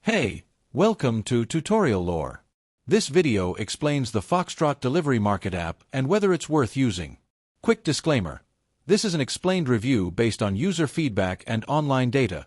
Hey, welcome to Tutorial Lore. This video explains the Foxtrot Delivery Market app and whether it's worth using. Quick disclaimer. This is an explained review based on user feedback and online data,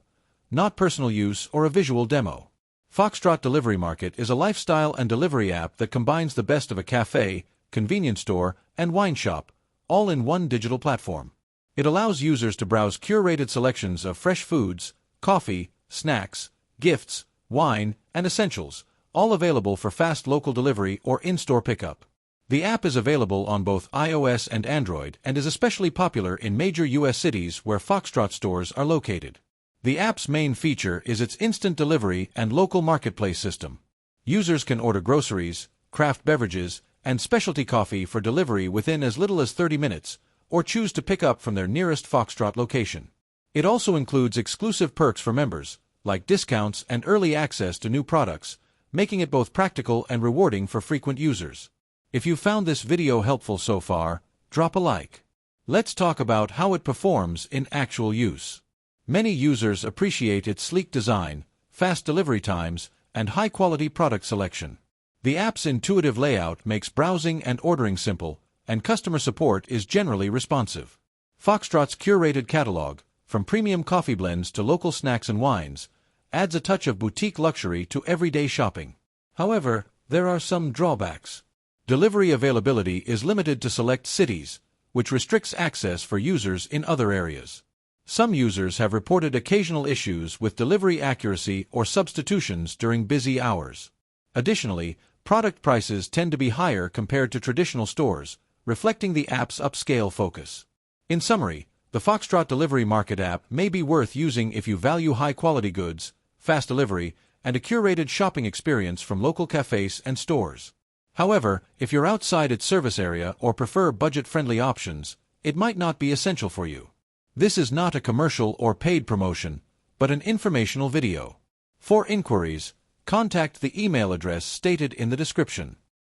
not personal use or a visual demo. Foxtrot Delivery Market is a lifestyle and delivery app that combines the best of a café, convenience store, and wine shop, all in one digital platform. It allows users to browse curated selections of fresh foods, coffee, snacks, gifts, wine, and essentials, all available for fast local delivery or in-store pickup. The app is available on both iOS and Android and is especially popular in major U.S. cities where Foxtrot stores are located. The app's main feature is its instant delivery and local marketplace system. Users can order groceries, craft beverages, and specialty coffee for delivery within as little as 30 minutes, or choose to pick up from their nearest Foxtrot location. It also includes exclusive perks for members, like discounts and early access to new products, making it both practical and rewarding for frequent users. If you found this video helpful so far, drop a like. Let's talk about how it performs in actual use. Many users appreciate its sleek design, fast delivery times, and high-quality product selection. The app's intuitive layout makes browsing and ordering simple, and customer support is generally responsive. Foxtrot's curated catalog, from premium coffee blends to local snacks and wines, adds a touch of boutique luxury to everyday shopping. However, there are some drawbacks. Delivery availability is limited to select cities, which restricts access for users in other areas. Some users have reported occasional issues with delivery accuracy or substitutions during busy hours. Additionally, product prices tend to be higher compared to traditional stores, reflecting the app's upscale focus. In summary, the Foxtrot Delivery Market app may be worth using if you value high-quality goods, fast delivery, and a curated shopping experience from local cafes and stores. However, if you're outside its service area or prefer budget-friendly options, it might not be essential for you. This is not a commercial or paid promotion, but an informational video. For inquiries, contact the email address stated in the description.